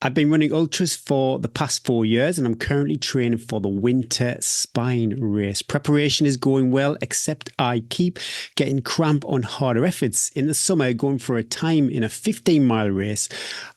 I've been running ultras for the past 4 years and I'm currently training for the winter spine race. Preparation is going well, except I keep getting cramp on harder efforts. In the summer, going for a time in a 15-mile race,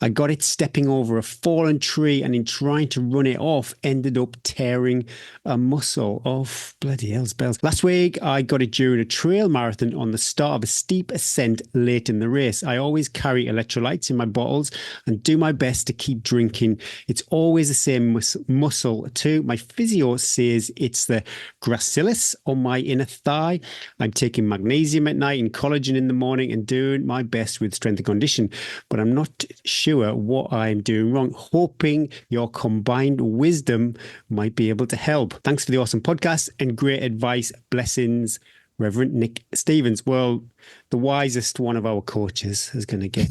I got it stepping over a fallen tree and in trying to run it off, ended up tearing a muscle. Oh, bloody hell's bells. Last week, I got it during a trail marathon on the start of a steep ascent late in the race. I always carry electrolytes in my bottles and do my best to keep drinking. It's always the same muscle too. My physio says it's the gracilis on my inner thigh. I'm taking magnesium at night and collagen in the morning and doing my best with strength and condition, but I'm not sure what I'm doing wrong. Hoping your combined wisdom might be able to help. Thanks for the awesome podcast and great advice. Blessings, Reverend Nick Stevens. Well, the wisest one of our coaches is going to get.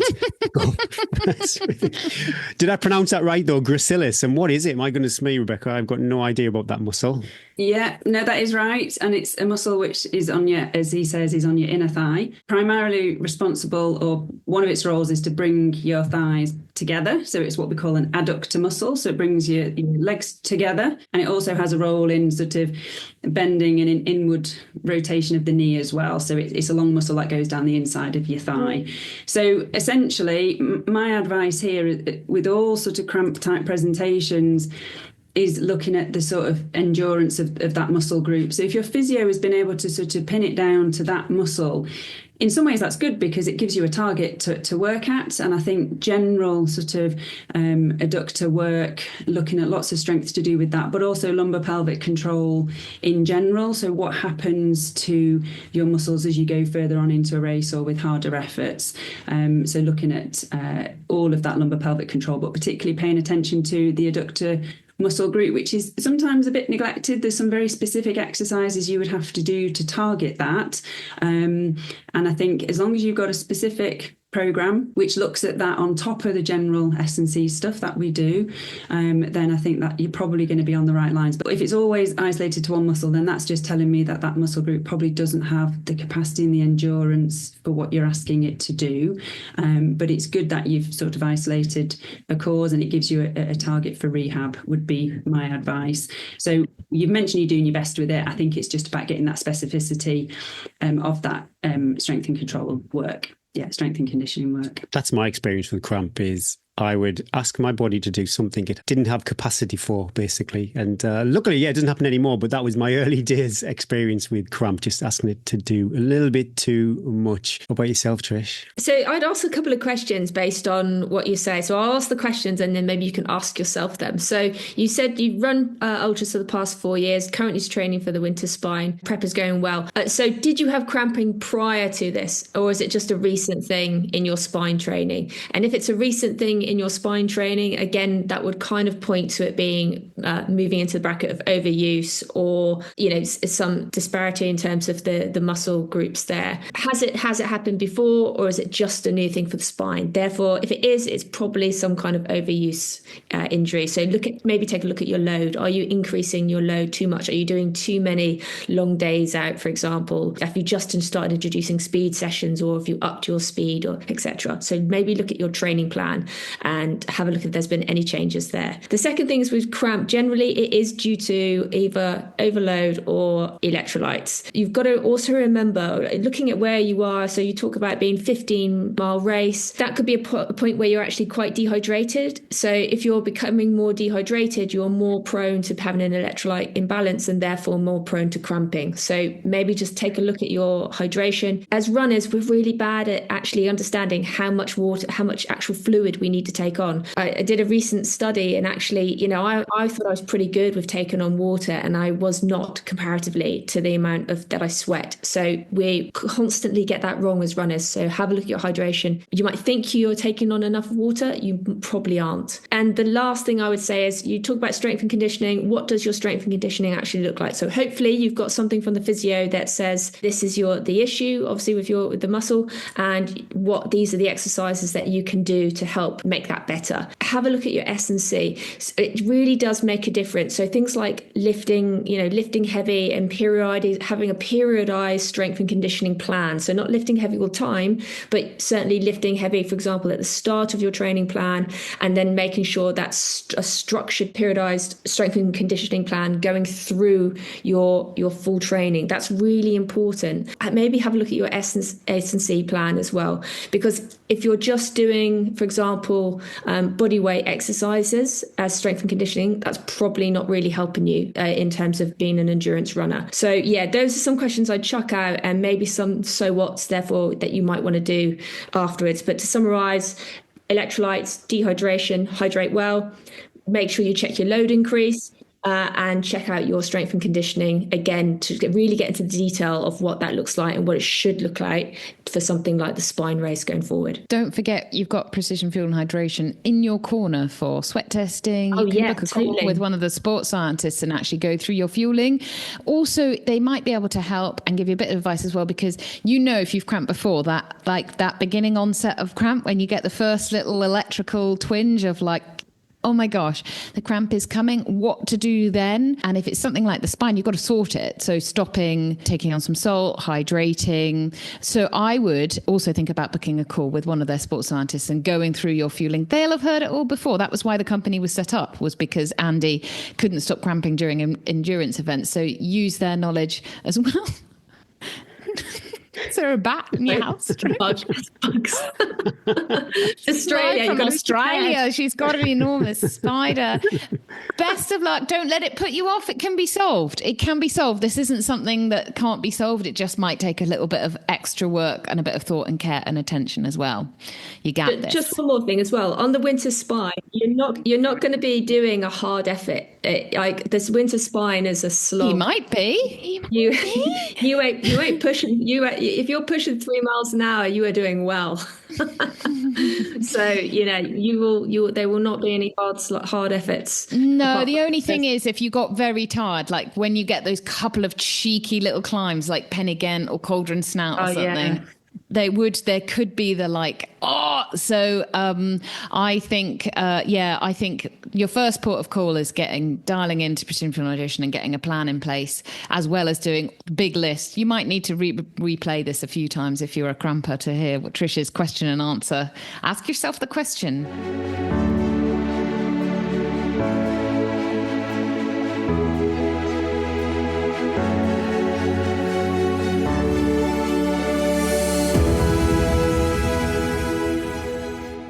Did I pronounce that right though? Gracilis. And what is it? My goodness me, Rebecca, I've got no idea about that muscle. Yeah, no, that is right. And it's a muscle which is on your, as he says, is on your inner thigh. Primarily responsible, or one of its roles is to bring your thighs together. So it's what we call an adductor muscle. So it brings your legs together. And it also has a role in sort of bending and in inward rotation of the knee as well. So it's a long muscle that goes down the inside of your thigh. So essentially, my advice here with all sort of cramp type presentations is looking at the sort of endurance of that muscle group. So if your physio has been able to sort of pin it down to that muscle, in some ways that's good because it gives you a target to work at. And I think general sort of adductor work, looking at lots of strength to do with that, but also lumbar pelvic control in general. So what happens to your muscles as you go further on into a race or with harder efforts. So looking at all of that lumbar pelvic control, but particularly paying attention to the adductor muscle group, which is sometimes a bit neglected. There's some very specific exercises you would have to do to target that. And I think as long as you've got a specific program which looks at that on top of the general S&C stuff that we do, then I think that you're probably going to be on the right lines. But if it's always isolated to one muscle, then that's just telling me that that muscle group probably doesn't have the capacity and the endurance for what you're asking it to do. But it's good that you've sort of isolated a cause and it gives you a target for rehab would be my advice. So you've mentioned you're doing your best with it. I think it's just about getting that specificity of that strength and control work. Yeah, strength and conditioning work. That's my experience with cramp is I would ask my body to do something it didn't have capacity for, basically. And luckily, it doesn't happen anymore. But that was my early days experience with cramp, just asking it to do a little bit too much. What about yourself, Trish? So I'd ask a couple of questions based on what you say. So I'll ask the questions and then maybe you can ask yourself them. So you said you've run ultras for the past 4 years, currently training for the winter spine. Prep is going well. So did you have cramping prior to this, or is it just a recent thing in your spine training? And if it's a recent thing in your spine training, again, that would kind of point to it being moving into the bracket of overuse or, some disparity in terms of the muscle groups there. Has it happened before, or is it just a new thing for the spine? Therefore, if it is, it's probably some kind of overuse injury. So maybe take a look at your load. Are you increasing your load too much? Are you doing too many long days out, for example? Have you just started introducing speed sessions, or have you upped your speed, or etc.? So maybe look at your training plan and have a look if there's been any changes there. The second thing is with cramp, generally it is due to either overload or electrolytes. You've got to also remember, looking at where you are, so you talk about being 15-mile race, that could be a point where you're actually quite dehydrated. So if you're becoming more dehydrated, you're more prone to having an electrolyte imbalance and therefore more prone to cramping. So maybe just take a look at your hydration. As runners, we're really bad at actually understanding how much water, how much actual fluid we need to take on. I did a recent study and actually, I thought I was pretty good with taking on water, and I was not comparatively to the amount of that I sweat. So we constantly get that wrong as runners. So have a look at your hydration. You might think you're taking on enough water, you probably aren't. And the last thing I would say is you talk about strength and conditioning. What does your strength and conditioning actually look like? So hopefully you've got something from the physio that says this is the issue, obviously with the muscle, and what these are the exercises that you can do to help make that better. Have a look at your S&C. It really does make a difference. So things like lifting heavy and having a periodized strength and conditioning plan. So not lifting heavy all the time, but certainly lifting heavy, for example, at the start of your training plan, and then making sure that's a structured, periodized strength and conditioning plan going through your full training. That's really important. And maybe have a look at your S&C plan as well, because if you're just doing, for example, body weight exercises as strength and conditioning, that's probably not really helping you in terms of being an endurance runner. So yeah, those are some questions I'd chuck out, and maybe some so what's therefore that you might want to do afterwards. But to summarize, electrolytes, dehydration, hydrate well, make sure you check your load increase, and check out your strength and conditioning again to really get into the detail of what that looks like and what it should look like for something like the spine race going forward. Don't forget, you've got precision fuel and hydration in your corner for sweat testing. You can book a call with one of the sports scientists and actually go through your fueling. Also, they might be able to help and give you a bit of advice as well, because if you've cramped before, that beginning onset of cramp, when you get the first little electrical twinge of like, oh my gosh, the cramp is coming, what to do then? And if it's something like the spine, you've got to sort it. So stopping, taking on some salt, hydrating. So I would also think about booking a call with one of their sports scientists and going through your fueling. They'll have heard it all before. That was why the company was set up, was because Andy couldn't stop cramping during endurance events. So use their knowledge as well. Is there a bat in your house? Bugs. Australia, from Australia. She's got an enormous spider. Best of luck. Don't let it put you off. It can be solved. It can be solved. This isn't something that can't be solved. It just might take a little bit of extra work and a bit of thought and care and attention as well. You got this. Just one more thing as well. On the winter spine, you're not going to be doing a hard effort. Like this winter spine is a slog. You might be. You ain't pushing. If you're pushing 3 miles an hour, you are doing well. So there will not be any hard efforts. No, the only thing is if you got very tired, like when you get those couple of cheeky little climbs like Pen or Cauldron Snout or something. Yeah. There could be the so I think your first port of call is dialing into precision fuel hydration and getting a plan in place, as well as doing big list. You might need to replay this a few times if you're a cramper to hear what Trish's question and answer. Ask yourself the question.